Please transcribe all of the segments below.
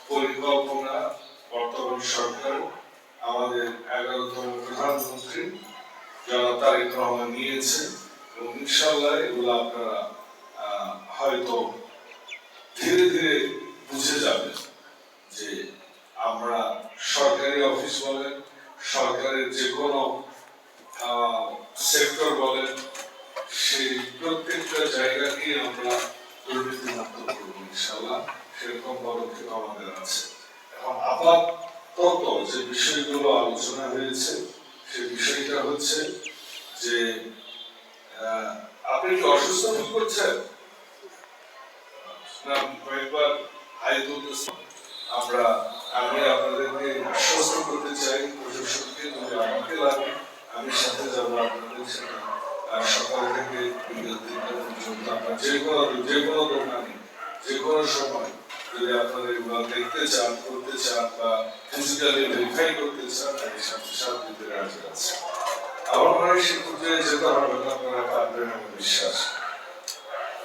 পরিকল্পনা বর্তমান সরকার আমাদের 11তম প্রধানমন্ত্রী যারা তারেক রহমান নিয়েছে এবং ইনশাআল্লাহ এগুলো আপনারা হয়তো ধীরে ধীরে বুঝে যাবেন যে আমরা সরকারি অফিস বলেন, সরকারের যে কোনো সেক্টর বলেন, সেই প্রত্যেকটা জায়গাকে আমরা দুর্নীতিমুক্ত করবো ইনশাআল্লাহ। সেরকম পদক্ষেপ আমাদের আছে। এখন আপাতত যে বিষয়গুলো আলোচনা হয়েছে সে বিষয়টা হচ্ছে যে আপনি কি অসুস্থ ফিল করছেন না? কয়েকবার হাই তুলতেছেন। আমি আপনাদেরকে আশ্বস্ত করতে চাই, প্রশাসনকে যদি আমাকে লাগে আমি সাথে যাবো আপনাদের সাথে। সকাল থেকে বিকেল 3টা পর্যন্ত আপনার যে কোনো দোকানে যে কোনো সময় যদি আপনারা এগুলো দেখতে চান, করতে চান বা ফিজিক্যালি ভেরিফাই করতে চান, আমি সাথে সাথে রাজি আছি। আমার মনে হয় সে পর্যায়ে যেতে হবে না, আপনারা পারবেন আমার বিশ্বাস।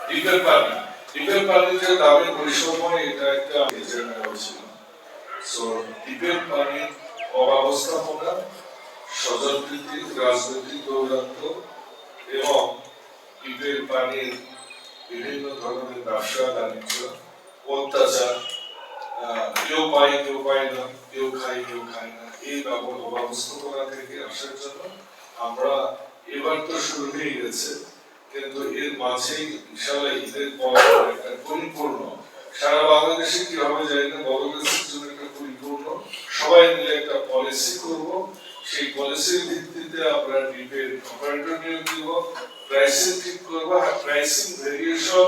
ডিপেল পানিতে দামের বৈষম্য এটা একটা এজেন্ডা ছিল। সো ডিপেল পানির অব্যবস্থাপনা, স্বজনপ্রীতি, রাজনৈতিক দৌরাত্ম্য এবং ডিপেল পানির বিভিন্ন ধরনের ব্যবসা বাণিজ্য, অত্যাচার, কেউ পায় কেউ পায় না, কেউ খায় কেউ খায় না, এই ব্যবস্থাপনা থেকে আসার জন্য আমরা এবার তো শুরু হয়ে গেছে, কিন্তু এর মাঝেই ইনশাআল্লাহ ঈদের পর একটা পরিপূর্ণ সারা বাংলাদেশে কি হবে জানি না, বাংলাদেশের জন্য একটা পরিপূর্ণ সবাই মিলে একটা পলিসি করব। সেই পলিসির ভিত্তিতে আমরা ডিপের অপারেটর নিয়োগ দিব, প্রাইসিং ঠিক করবো। আর প্রাইসিং ভেরিয়েশন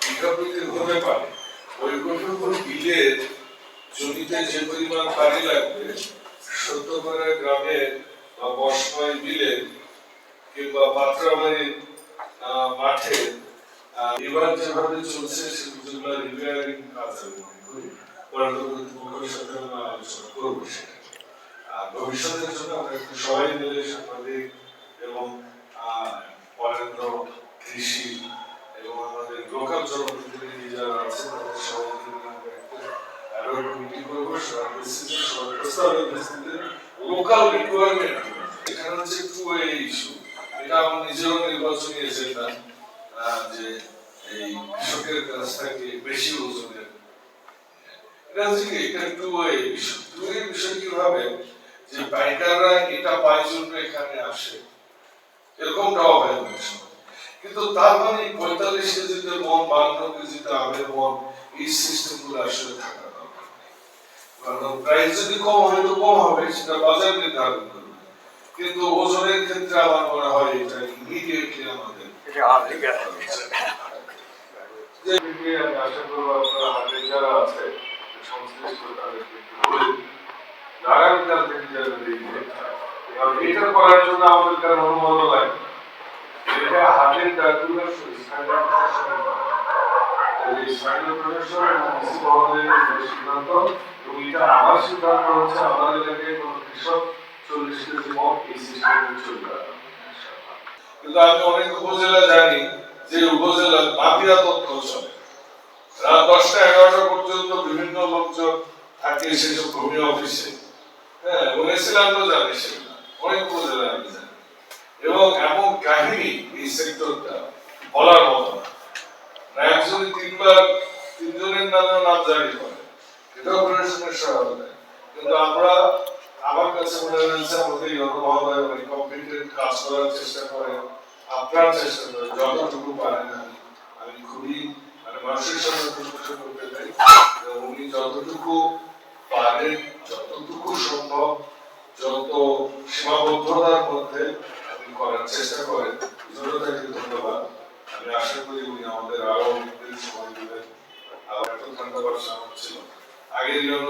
বিজ্ঞাপনের হতে পারে ওই বিলের জমিতে যে পরিমাণ পানি লাগবে, সত্যপাড়া গ্রামের বা বসময় বিলে কিংবা পাত্রাবাড়ির মাঠে এবার যেভাবে চলছে সেগুলো রিপেয়ারিং কাজ আমি মনে করি পরবর্তীর সাথে আমরা আলোচনা করবো সেটা। আর ভবিষ্যতের জন্য আমরা একটু সবাই মিলে সাংবাদিক এবং পরেন্দ্র কৃষি এবং আমাদের লোকাল জনপ্রতিনিধি যারা আছে তাদের সবাইকে নিয়ে আমরা একটা কমিটি করবো, লোকাল রিকোয়ারমেন্ট। এখানে হচ্ছে টু ওয়ে ইস্যু, এটা আমার নিজেরও নির্বাচনী এজেন্ডা যে এই কৃষকের কাছ থেকে বেশি ওজনের এটা হচ্ছে কি এটা two way issue. Two way বিষয় কিভাবে যে পাইকাররা এটা পায় জন্য এখানে আসে, এরকমটাও হয় অনেক সময়। কিন্তু তার মানে 45 কেজিতে মন, 52 কেজিতে আমের মন, এই সিস্টেম গুলো আসলে থাকা দরকার। কারণ প্রাইস যদি কম হয় তো কম হবে, সেটা বাজার নির্ধারণ করবে, কিন্তু ওজনের ক্ষেত্রে আমার মনে হয় এটা ইমিডিয়েটলি আমাদের আশা করবো আপনারা হাতে যারা আছে সংশ্লিষ্ট তাদেরকে আগামীকাল থেকে এটা করার জন্য আমাদের কারণ অনুমোদন লাগে। এটা হাতের কাজগুলো সিদ্ধান্ত, এটা আমার সিদ্ধান্ত হচ্ছে আমার এলাকায় কোন কৃষক 40 কেজি মগ এই সিস্টেমে চলবে। কিন্তু আমি অনেক উপজেলা জানি যে উপজেলার মাফিয়া তথ্য চলে, রাত 10টা 11টা পর্যন্ত বিভিন্ন লোকজন থাকে সেসব ভূমি অফিসে। হ্যাঁ, বলেছিলাম তো জানি সেগুলো অনেক উপজেলা আমি জানি। এবং এমন কাহিনী এই সেক্টরটা বলার মতো না, একজনই তিনজনের নাম জারি করে, এটা অপারেশনের সহায়তা। কিন্তু আমার কাছে মনে হয়েছে আমাদের মহোদয় অনেক কম্পিটেন্ট কাজ করার চেষ্টা করে, আপনার চেষ্টা করে যতটুকু পারেন। আমি খুবই মানুষের সাথে প্রশংসা করতে চাই, উনি যতটুকু পারেন, যতটুকু সম্ভব, যত সীমাবদ্ধতার মধ্যে আপনি করার চেষ্টা করেন, তাকে ধন্যবাদ। আমি আশা করি উনি আমাদের আরো অনেকদিন সময় দেবেন। আবার এত ঠান্ডা বর্ষা হচ্ছিল, আগের জন্য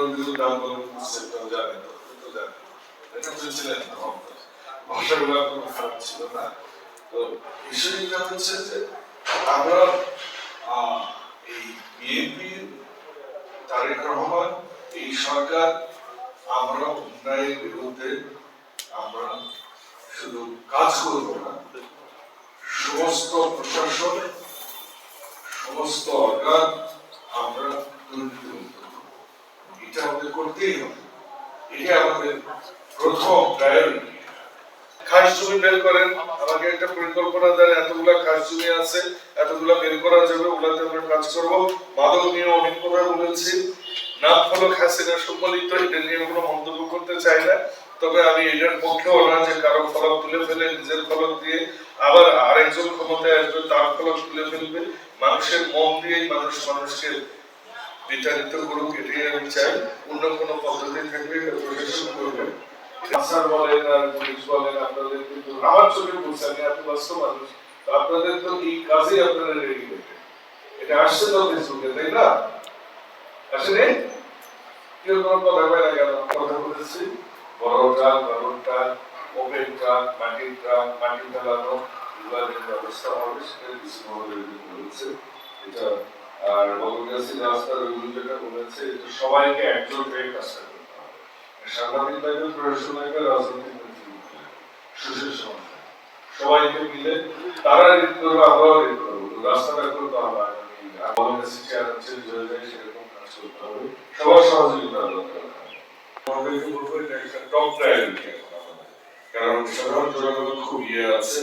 আন্দোলন সেটাও জানেন, তো জানেন এটা বুঝেছিলেন না, ভাষাগুলো কোনো খারাপ ছিল না। তো বিষয়টা হচ্ছে যে আমরা এই বিএনপি, তারেক রহমান, এই সরকার, আমরা উন্নয়নের বিরুদ্ধে আমরা শুধু কাজ করব না, সমস্ত প্রশাসন, সমস্ত অর্গান আমরা দুর্নীতিমুক্ত করব। আমাদের করতেই হবে, এটা আমাদের প্রথম প্রায়োরিটি। খাস জমি বের করেন, আমাকে একটা পরিকল্পনা দেন, এতগুলা খাস জমি আছে, এতগুলা বের করা যাবে, ওগুলাতে আমরা কাজ করব। মাদক নিয়ে অনেক কথা বলেছি, নাম ফলক হাসিনা সম্বলিত, এটা নিয়ে কোনো মন্তব্য করতে চাই না। তবে আমি এটার পক্ষেও না যে কারো ফলক তুলে ফেলে নিজের ফলক দিয়ে আবার আরেকজন ক্ষমতায় আসবে তার ফলক তুলে ফেলবে। মানুষের মন দিয়েই মানুষ মানুষকে বিতাড়িত করুক, এটাই আমি চাই। অন্য কোনো পদ্ধতি থাকলে প্রশাসন করবে। আসার বলেন আর পুলিশ বলেন, আপনাদের কিন্তু আমার চোখে বলছে, আমি এত ব্যস্ত মানুষ, আপনাদের তো এই কাজে আপনারা রেডি করবেন। এটা আসছে তো ফেসবুকে, তাই না? আসলে কেউ কোনো কথা কয় না কেন? কথা বলেছি, বড় ট্রাক, বড় ট্রাক, ওপেন ট্রাক, মাটির ট্রাক, মাটি ফেলানো, এগুলোর ব্যবস্থা হবে, সেটা কিছু বলেছে। এটা আর বলতেছি রাস্তার ওইগুলো যেটা বলেছে, এটা সবাইকে একজোট হয়ে কাজটা করতে হবে। সাংবাদিক লাগবে, প্রশাসন লাগবে, রাজনৈতিক নেতৃত্ব, সুশীল সমাজ, সবাইকে মিলে তারা রিড করবে, আমরাও রিড করবো। রাস্তাটা করতে হবে, সেরকম কাজ করতে হবে, সবার সহযোগিতা দরকার। আমাদেরকে বলবো এটা একটা টপ প্রায়োরিটি এখন আমাদের, কারণ সাধারণ জনগণ খুব ইয়ে আছে।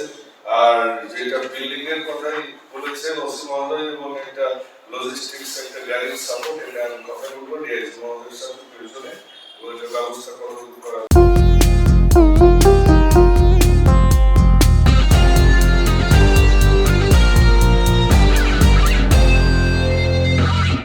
আর যেটা বিল্ডিং এর কথাই বলেছেন ওসি মহোদয়, এবং একটা লজিস্টিক্স একটা গাড়ির সাপোর্ট, এটা আমি কথা বলবো ডিআইজি মহোদয়ের সাথে প্রয়োজনে ওইটা ব্যবস্থা করা